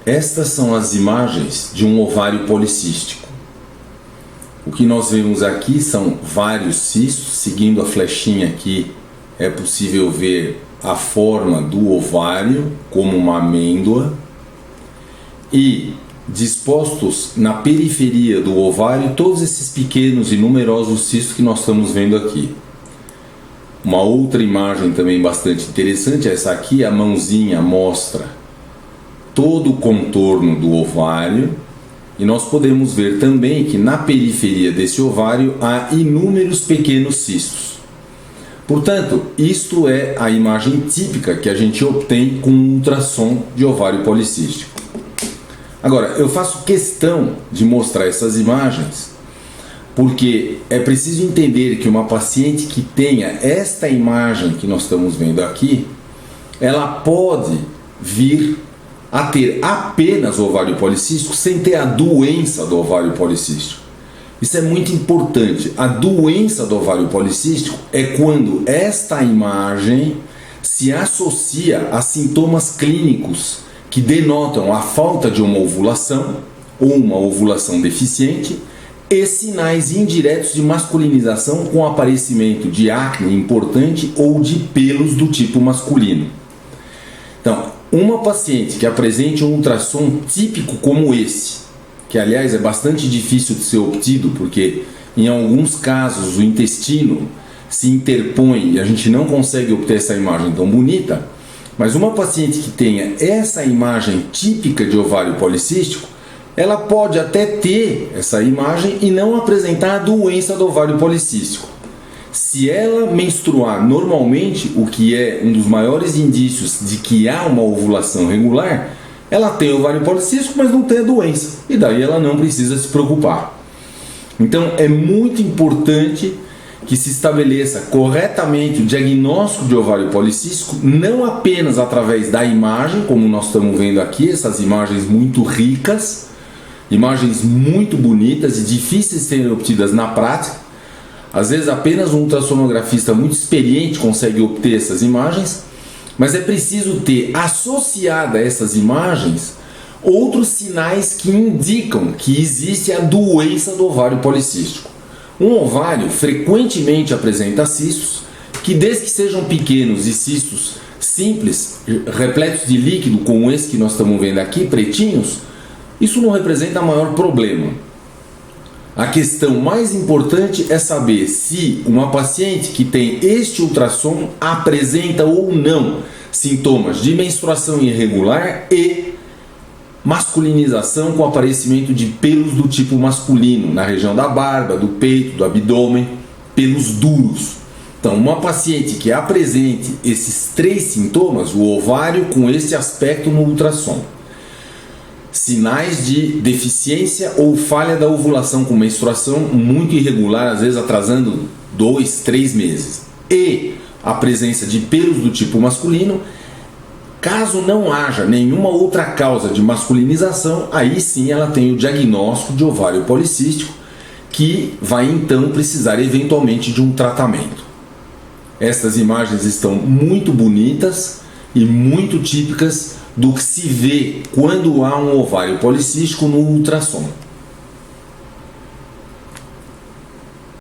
Estas são as imagens de um ovário policístico. O que nós vemos aqui são vários cistos. Seguindo a flechinha aqui, é possível ver a forma do ovário como uma amêndoa. E dispostos na periferia do ovário, todos esses pequenos e numerosos cistos que nós estamos vendo aqui. Uma outra imagem também bastante interessante, essa aqui, a mãozinha mostra todo o contorno do ovário, e nós podemos ver também que na periferia desse ovário há inúmeros pequenos cistos. Portanto, isto é a imagem típica que a gente obtém com um ultrassom de ovário policístico. Agora, eu faço questão de mostrar essas imagens porque é preciso entender que uma paciente que tenha esta imagem que nós estamos vendo aqui, ela pode vir a ter apenas ovário policístico sem ter a doença do ovário policístico. Isso é muito importante. A doença do ovário policístico é quando esta imagem se associa a sintomas clínicos que denotam a falta de uma ovulação ou uma ovulação deficiente e sinais indiretos de masculinização com aparecimento de acne importante ou de pelos do tipo masculino. Então, uma paciente que apresente um ultrassom típico como esse, que aliás é bastante difícil de ser obtido porque em alguns casos o intestino se interpõe e a gente não consegue obter essa imagem tão bonita, mas uma paciente que tenha essa imagem típica de ovário policístico, ela pode até ter essa imagem e não apresentar a doença do ovário policístico. Se ela menstruar normalmente, o que é um dos maiores indícios de que há uma ovulação regular, ela tem ovário policístico, mas não tem a doença. E daí ela não precisa se preocupar. Então é muito importante que se estabeleça corretamente o diagnóstico de ovário policístico, não apenas através da imagem, como nós estamos vendo aqui, essas imagens muito ricas, imagens muito bonitas e difíceis de serem obtidas na prática. Às vezes apenas um ultrassonografista muito experiente consegue obter essas imagens, mas é preciso ter associada a essas imagens outros sinais que indicam que existe a doença do ovário policístico. Um ovário frequentemente apresenta cistos, que desde que sejam pequenos e cistos simples, repletos de líquido como esse que nós estamos vendo aqui, pretinhos, isso não representa maior problema. A questão mais importante é saber se uma paciente que tem este ultrassom apresenta ou não sintomas de menstruação irregular e masculinização com aparecimento de pelos do tipo masculino na região da barba, do peito, do abdômen, pelos duros. Então, uma paciente que apresente esses três sintomas, o ovário com esse aspecto no ultrassom, sinais de deficiência ou falha da ovulação com menstruação muito irregular, às vezes atrasando 2, 3 meses, e a presença de pelos do tipo masculino, caso não haja nenhuma outra causa de masculinização, aí sim ela tem o diagnóstico de ovário policístico, que vai então precisar eventualmente de um tratamento. Estas imagens estão muito bonitas e muito típicas do que se vê quando há um ovário policístico no ultrassom.